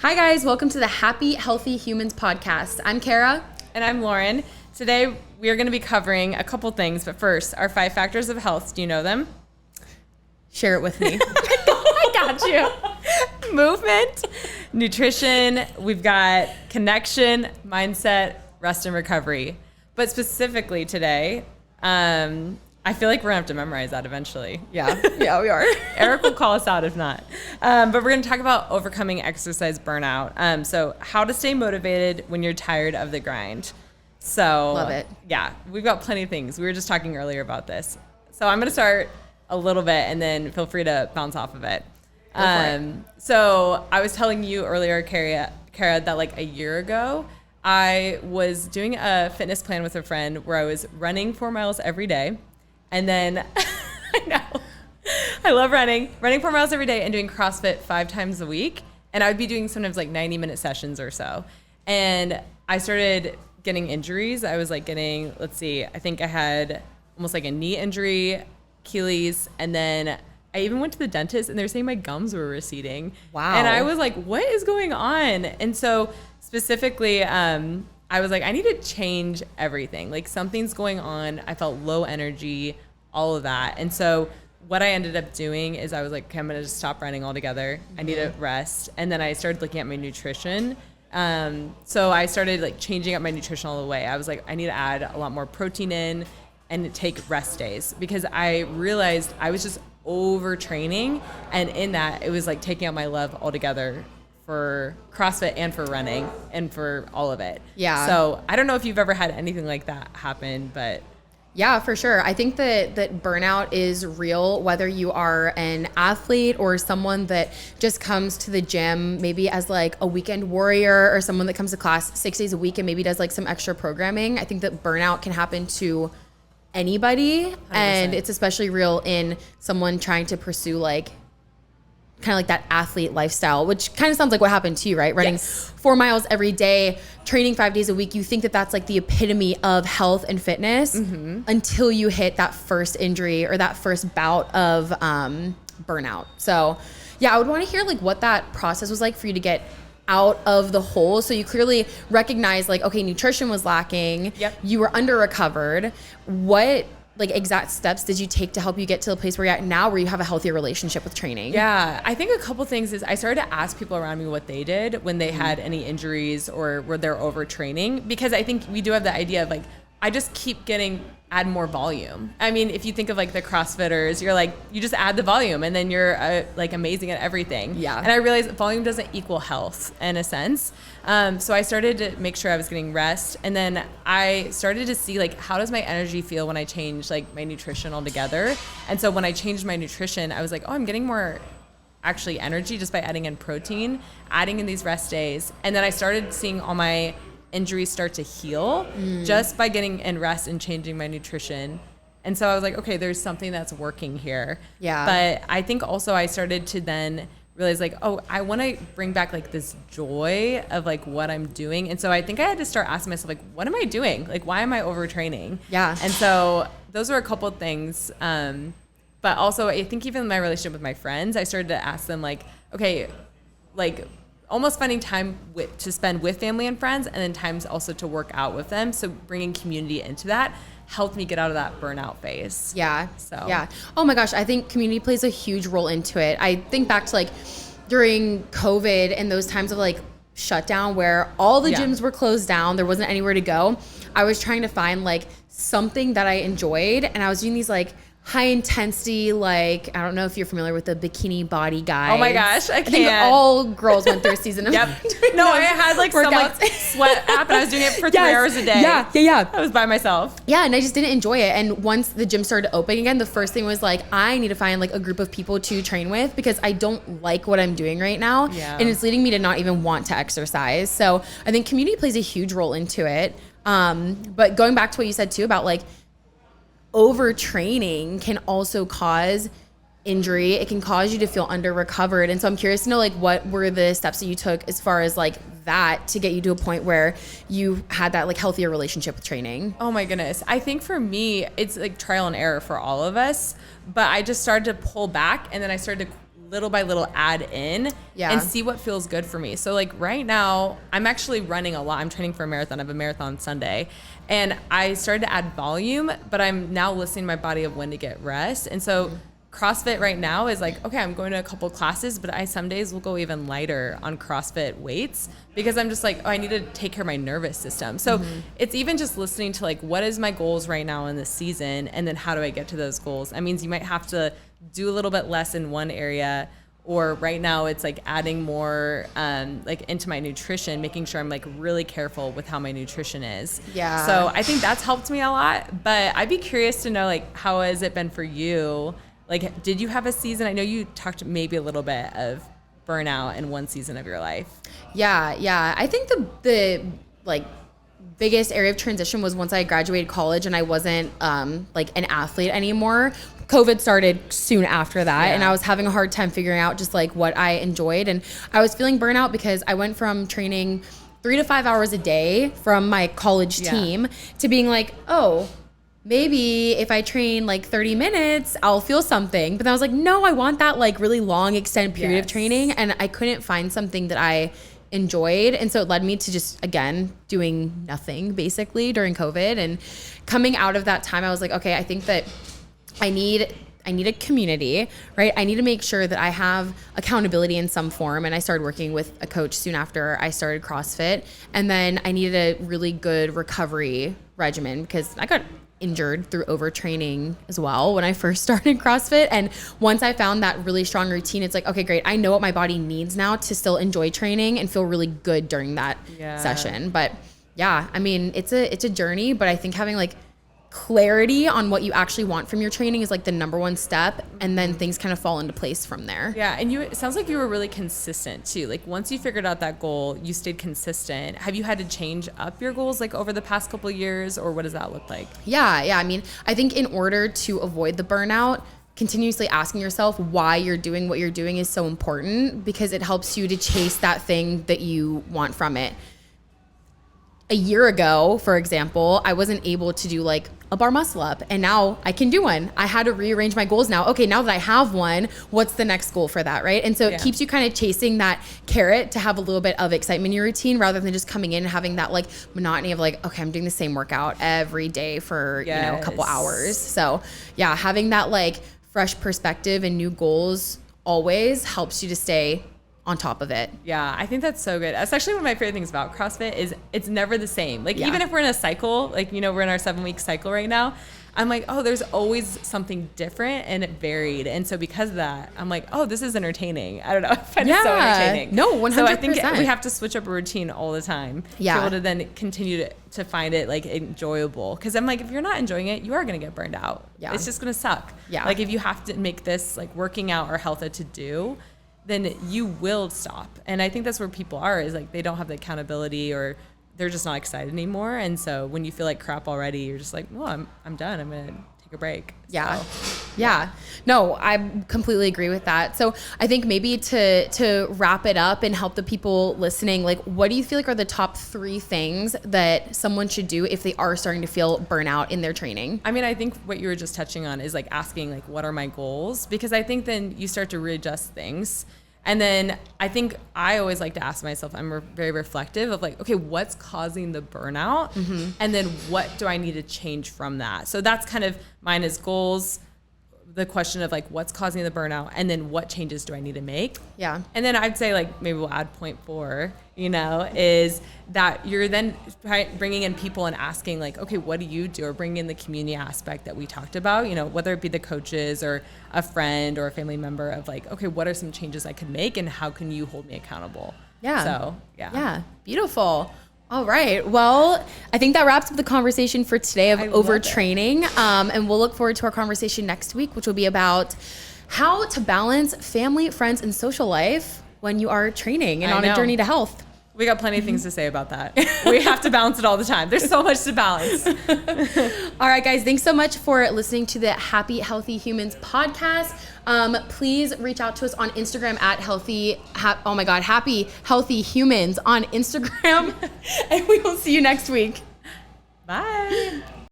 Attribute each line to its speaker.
Speaker 1: Hi guys, welcome to the Happy Healthy Humans podcast. I'm Kara.
Speaker 2: And I'm Lauren. Today we are going to be covering a couple things, but first, our 5 factors of health. Do you know them?
Speaker 1: Share it with me.
Speaker 2: I got you. Movement, nutrition, we've got connection, mindset, rest and recovery. But specifically today, I feel like we're going to have to memorize that eventually.
Speaker 1: Yeah, we are.
Speaker 2: Eric will call us out if not. But we're going to talk about overcoming exercise burnout. So how to stay motivated when you're tired of the grind. So
Speaker 1: love it.
Speaker 2: Yeah, we've got plenty of things. We were just talking earlier about this. So I'm going to start a little bit and then feel free to bounce off of it. So I was telling you earlier, Kara, that like a year ago, I was doing a fitness plan with a friend where I was running 4 miles every day. And then, I know, I love running 4 miles every day and doing CrossFit 5 times a week. And I would be doing sometimes like 90-minute sessions or so. And I started getting injuries. I was like getting, I think I had almost like a knee injury, Achilles. And then I even went to the dentist and they were saying my gums were receding.
Speaker 1: Wow.
Speaker 2: And I was like, what is going on? And so specifically, I was like, I need to change everything. Like something's going on. I felt low energy, all of that. And so what I ended up doing is I was like, okay, I'm going to just stop running altogether. I need to rest. And then I started looking at my nutrition. So I started like changing up my nutrition all the way. I was like, I need to add a lot more protein in and take rest days because I realized I was just overtraining. And in that, it was like taking out my love altogether for CrossFit and for running and for all of it.
Speaker 1: Yeah.
Speaker 2: So I don't know if you've ever had anything like that happen, but
Speaker 1: yeah, for sure. I think that burnout is real, whether you are an athlete or someone that just comes to the gym, maybe as like a weekend warrior or someone that comes to class 6 days a week and maybe does like some extra programming. I think that burnout can happen to anybody. 100%. And it's especially real in someone trying to pursue like kind of like that athlete lifestyle, which kind of sounds like what happened to you, right? Running 4 miles every day, training 5 days a week. You think that that's like the epitome of health and fitness until you hit that first injury or that first bout of burnout. So yeah, I would want to hear like what that process was like for you to get out of the hole. So you clearly recognize like, okay, nutrition was lacking.
Speaker 2: Yep.
Speaker 1: You were under recovered. What like exact steps did you take to help you get to the place where you're at now where you have a healthier relationship with training?
Speaker 2: Yeah, I think a couple things is I started to ask people around me what they did when they had any injuries or were they're overtraining, because I think we do have the idea of like, I just keep add more volume. I mean, if you think of like the CrossFitters, you're like, you just add the volume and then you're like amazing at everything.
Speaker 1: Yeah.
Speaker 2: And I realized volume doesn't equal health in a sense. So I started to make sure I was getting rest. And then I started to see like, how does my energy feel when I change like my nutrition altogether? And so when I changed my nutrition, I was like, oh, I'm getting more actually energy just by adding in protein, adding in these rest days. And then I started seeing all my injuries start to heal just by getting in rest and changing my nutrition. And so I was like, okay, there's something that's working here.
Speaker 1: Yeah.
Speaker 2: But I think also I started to then realize like, oh, I want to bring back like this joy of like what I'm doing. And so I think I had to start asking myself like, what am I doing? Like, why am I overtraining?
Speaker 1: Yeah.
Speaker 2: And so those were a couple of things. But also I think even in my relationship with my friends, I started to ask them like, okay, like almost finding time to spend with family and friends and then times also to work out with them. So bringing community into that helped me get out of that burnout phase.
Speaker 1: Yeah.
Speaker 2: So
Speaker 1: yeah. Oh my gosh. I think community plays a huge role into it. I think back to like during COVID and those times of like shutdown where all the gyms were closed down. There wasn't anywhere to go. I was trying to find like something that I enjoyed. And I was doing these like high intensity, like, I don't know if you're familiar with the bikini body guys.
Speaker 2: Oh my gosh, I
Speaker 1: think all girls went through a season of
Speaker 2: No, I had like some like sweat app and I was doing it for 3 hours a day.
Speaker 1: Yeah.
Speaker 2: I was by myself.
Speaker 1: Yeah, and I just didn't enjoy it. And once the gym started opening again, the first thing was like, I need to find like a group of people to train with because I don't like what I'm doing right now.
Speaker 2: Yeah.
Speaker 1: And it's leading me to not even want to exercise. So I think community plays a huge role into it. But going back to what you said too about like, overtraining can also cause injury. It can cause you to feel under recovered. And so I'm curious to know like what were the steps that you took as far as like that to get you to a point where you had that like healthier relationship with training?
Speaker 2: Oh my goodness. I think for me, it's like trial and error for all of us, but I just started to pull back and then I started to little by little add in and see what feels good for me. So like right now, I'm actually running a lot. I'm training for a marathon. I have a marathon Sunday. And I started to add volume, but I'm now listening to my body of when to get rest. And so CrossFit right now is like, okay, I'm going to a couple classes, but I some days will go even lighter on CrossFit weights because I'm just like, oh, I need to take care of my nervous system. So it's even just listening to like, what is my goals right now in this season? And then how do I get to those goals? That means you might have to do a little bit less in one area, or right now it's like adding more like into my nutrition, making sure I'm like really careful with how my nutrition is.
Speaker 1: Yeah.
Speaker 2: So I think that's helped me a lot, but I'd be curious to know like, how has it been for you? Like, did you have a season? I know you talked maybe a little bit of burnout in one season of your life.
Speaker 1: Yeah. I think the like biggest area of transition was once I graduated college and I wasn't like an athlete anymore. COVID started soon after that, and I was having a hard time figuring out just like what I enjoyed, and I was feeling burnout because I went from training 3 to 5 hours a day from my college team to being like, oh, maybe if I train like 30 minutes, I'll feel something. But then I was like, no, I want that like really long extended period of training. And I couldn't find something that I enjoyed. And so it led me to just, again, doing nothing basically during COVID. And coming out of that time, I was like, okay, I think that I need a community, right? I need to make sure that I have accountability in some form. And I started working with a coach soon after I started CrossFit. And then I needed a really good recovery regimen because I got injured through overtraining as well when I first started CrossFit. And once I found that really strong routine, it's like, okay, great. I know what my body needs now to still enjoy training and feel really good during that session. But yeah, I mean, it's a journey, but I think having like clarity on what you actually want from your training is like the number one step, and then things kind of fall into place from there.
Speaker 2: Yeah, and it sounds like you were really consistent too. Like once you figured out that goal, you stayed consistent. Have you had to change up your goals like over the past couple of years, or what does that look like?
Speaker 1: Yeah. I mean, I think in order to avoid the burnout, continuously asking yourself why you're doing what you're doing is so important, because it helps you to chase that thing that you want from it. A year ago, for example, I wasn't able to do like a bar muscle up, and now I can do one. I had to rearrange my goals now. Okay, now that I have one, what's the next goal for that, right? And so it keeps you kind of chasing that carrot to have a little bit of excitement in your routine, rather than just coming in and having that like monotony of like, okay, I'm doing the same workout every day for you know a couple hours. So yeah, having that like fresh perspective and new goals always helps you to stay on top of it.
Speaker 2: Yeah, I think that's so good. That's actually one of my favorite things about CrossFit is it's never the same. Like even if we're in a cycle, like, you know, we're in our 7-week cycle right now, I'm like, oh, there's always something different and it varied. And so because of that, I'm like, oh, this is entertaining. I don't know. I find it so entertaining.
Speaker 1: No, 100%.
Speaker 2: So I think we have to switch up a routine all the time to be able to then continue to find it like enjoyable. Because I'm like, if you're not enjoying it, you are going to get burned out. Yeah. It's just going to suck. Yeah. Like if you have to make this like working out or health a to-do, then you will stop. And I think that's where people are, is like they don't have the accountability, or they're just not excited anymore. And so when you feel like crap already, you're just like, well, I'm done. I'm going to take a break.
Speaker 1: Yeah. Yeah. No, I completely agree with that. So I think maybe to wrap it up and help the people listening, like, what do you feel like are the top 3 things that someone should do if they are starting to feel burnout in their training? I
Speaker 2: mean, I think what you were just touching on is like asking like, what are my goals? Because I think then you start to readjust things. And then I think I always like to ask myself, I'm very reflective of like, okay, what's causing the burnout? Mm-hmm. And then what do I need to change from that? So that's kind of mine is goals, the question of like, what's causing the burnout? And then what changes do I need to make? Yeah. And then I'd say like, maybe we'll add point 4, you know, is that you're then bringing in people and asking like, okay, what do you do? Or bring in the community aspect that we talked about, you know, whether it be the coaches or a friend or a family member of like, okay, what are some changes I could make and how can you hold me accountable? Yeah. So, yeah. Yeah. Beautiful. All right. Well, I think that wraps up the conversation for today of overtraining. And we'll look forward to our conversation next week, which will be about how to balance family, friends, and social life when you are training and on a journey to health. We got plenty of things to say about that. We have to balance it all the time. There's so much to balance. All right, guys. Thanks so much for listening to the Happy Healthy Humans podcast. Please reach out to us on Instagram at Happy Healthy Humans on Instagram. And we will see you next week. Bye.